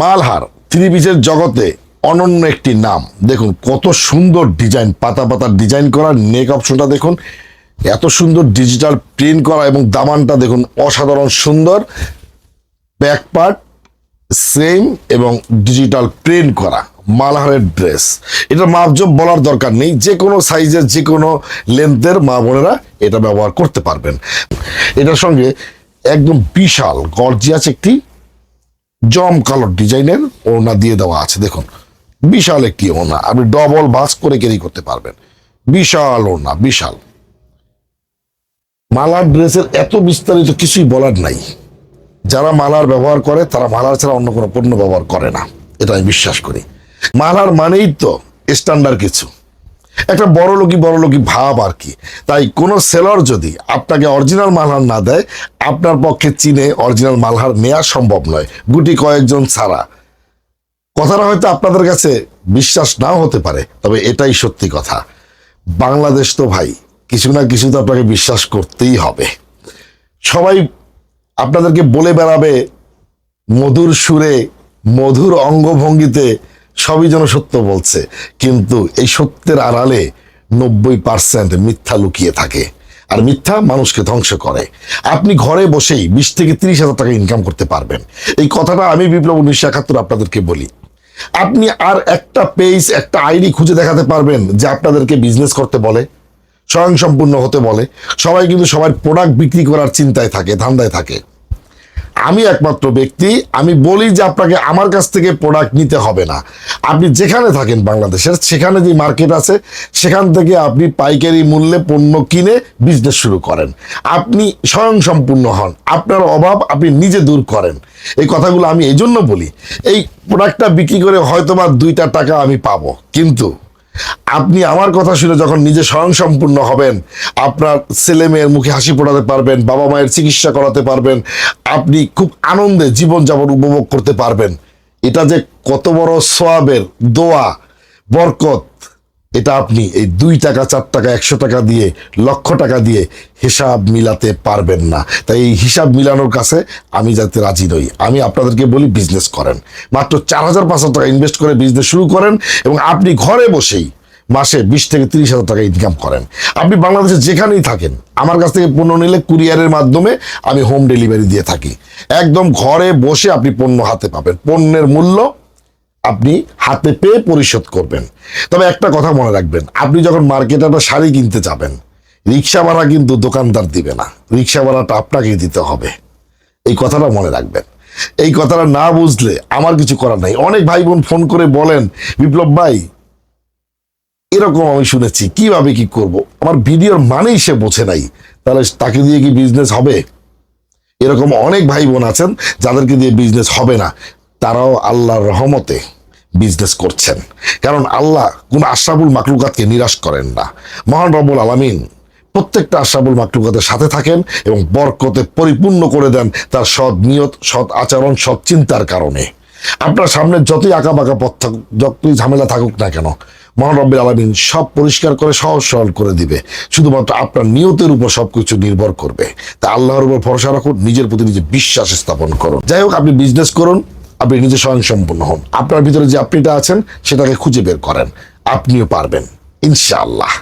Malhar three পিসের জগতে অনন্য একটি নাম। দেখুন কত সুন্দর ডিজাইন, পাতা পাতা ডিজাইন করা। নেক অপশনটা দেখুন, এত সুন্দর ডিজিটাল প্রিন্ট করা এবং দামানটা দেখুন অসাধারণ সুন্দর। ব্যাক পার্ট সেম এবং ডিজিটাল প্রিন্ট করা মালহারের ড্রেস। এটা মাপজোপ বলার দরকার নেই, যে কোনো সাইজের যে কোনো লেন্থের মা বোনেরা এটা ব্যবহার করতে পারবেন। এটার সঙ্গে একদম বিশাল গর্জিয়াস একটি জম কালো ডিজাইনের ওড়না দিয়ে দেওয়া আছে। দেখুন বিশাল একটি ওড়না, আপনি ডবল ভাঁজ করে ক্যারি করতে পারবেন। বিশাল ওড়না, বিশাল। মালার ড্রেসের এত বিস্তারিত কিছুই বলার নাই। যারা মালার ব্যবহার করে তারা মালার ছাড়া অন্য কোনো পণ্য ব্যবহার করে না, এটা আমি বিশ্বাস করি। মালার মানেই তো স্ট্যান্ডার্ড কিছু, একটা বড় লোকই ভাব আর কি। তাই কোনো সেলর যদি আপনাকে অরিজিনাল মালহার না দেয়, আপনার পক্ষে চীনে অরিজিনাল মালহার নেওয়া সম্ভব নয়, গুটি কয়েকজন ছাড়া। কথাটা হয়তো আপনাদের কাছে বিশ্বাস নাও হতে পারে, তবে এটাই সত্যি কথা। বাংলাদেশ তো ভাই, কিছু না কিছু তো আপনাকে বিশ্বাস করতেই হবে। সবাই আপনাদেরকে বলে বেড়াবে মধুর সুরে, মধুর অঙ্গভঙ্গিতে সবই যেন সত্য বলছে, কিন্তু এই সত্যের আড়ালে 90% মিথ্যা লুকিয়ে থাকে, আর মিথ্যা মানুষকে ধ্বংস করে। আপনি ঘরে বসেই 20 থেকে 30 হাজার টাকা ইনকাম করতে পারবেন। এই কথাটা আমি বিপ্লব 1971 আপনাদেরকে বলি। আপনি আর একটা পেজ, একটা আইডি খুঁজে দেখাতে পারবেন যে আপনাদেরকে বিজনেস করতে বলে, স্বয়ংসম্পূর্ণ হতে বলে? সবাই কিন্তু সবার প্রোডাক্ট বিক্রি করার চিন্তায় থাকে, ধান্দায় থাকে। আমি একমাত্র ব্যক্তি, আমি বলি যে আপনাকে আমার কাছ থেকে প্রোডাক্ট নিতে হবে না। আপনি যেখানে থাকেন বাংলাদেশের, সেখানে যে মার্কেট আছে সেখান থেকে আপনি পাইকারি মূল্যে পণ্য কিনে বিজনেস শুরু করেন। আপনি স্বয়ংসম্পূর্ণ হন, আপনার অভাব আপনি নিজে দূর করেন। এই কথাগুলো আমি এই জন্য বলি, এই প্রোডাক্টটা বিক্রি করে হয়তোবা 2টা টাকা আমি পাবো, কিন্তু আপনি আমার কথা শুনে যখন নিজে স্বয়ংসম্পূর্ণ হবেন, আপনার ছেলে মেয়ের মুখে হাসি ফোটাতে পারবেন, বাবা মায়ের চিকিৎসা করাতে পারবেন, আপনি খুব আনন্দে জীবনযাপন উপভোগ করতে পারবেন। এটা যে কত বড় সওয়াবের দোয়া, বরকত, এটা আপনি এই 2 টাকা 4 টাকা 100 টাকা দিয়ে, লক্ষ টাকা দিয়ে হিসাব মিলাতে পারবেন না। তাই এই হিসাব মিলানোর কাছে আমি যাতে রাজি নই। আমি আপনাদেরকে বলি বিজনেস করেন, মাত্র 4,000-5,000 টাকা ইনভেস্ট করে বিজনেস শুরু করেন এবং আপনি ঘরে বসেই মাসে 20 থেকে 30 হাজার টাকা ইনকাম করেন। আপনি বাংলাদেশে যেখানেই থাকেন, আমার কাছ থেকে পণ্য নিলে কুরিয়ারের মাধ্যমে আমি হোম ডেলিভারি দিয়ে থাকি। একদম ঘরে বসে আপনি পণ্য হাতে পাবেন, পণ্যের মূল্য আপনি হাতে পেয়ে পরিশোধ করবেন। তবে একটা কথা মনে রাখবেন, আপনি যখন মার্কেটে একটা শাড়ি কিনতে যাবেন, রিক্সা ভাড়া কিন্তু দোকানদার দিবে না, রিক্সা ভাড়াটা আপনাকেই দিতে হবে। এই কথাটা মনে রাখবেন। এই কথাটা না বুঝলে আমার কিছু করার নাই। অনেক ভাই বোন ফোন করে বলেন, বিপ্লব ভাই এরকম আমি শুনেছি, কিভাবে কি করব? আমার ভিডিওর মানেই সে বোঝে নাই, তাহলে তাকে দিয়ে কি বিজনেস হবে? এরকম অনেক ভাই বোন আছেন যাদেরকে দিয়ে বিজনেস হবে না, তারাও আল্লাহর রহমতে বিজনেস করছেন। কারণ আল্লাহ কোন আশরাফুল মাকলুকাতকে নিরাশ করেন না। মহান রব্বুল আলামিন প্রত্যেকটা আশরাফুল মাকলুকাতের সাথে থাকেন এবং বরকতে পরিপূর্ণ করে দেন তার সৎ নিয়ত, সৎ আচরণ, সৎ চিন্তার কারণে। আপনার সামনে যতই আঁকা বাঁকা পথ থাকুক, যতই ঝামেলা থাকুক না কেন, মহান রব্বুল আলামিন সব পরিষ্কার করে সহজ সরল করে দিবে। শুধুমাত্র আপনার নিয়তের উপর সবকিছু নির্ভর করবে। তা আল্লাহর উপর ভরসা রাখুন, নিজের প্রতি নিজে বিশ্বাস স্থাপন করুন। যাই হোক, আপনি বিজনেস করুন, আপনি নিজে স্বয়ংসম্পূর্ণ হন। আপনার ভিতরে যে আপনিটা আছেন সেটাকে খুঁজে বের করেন, আপনিও পারবেন ইনশাআল্লাহ।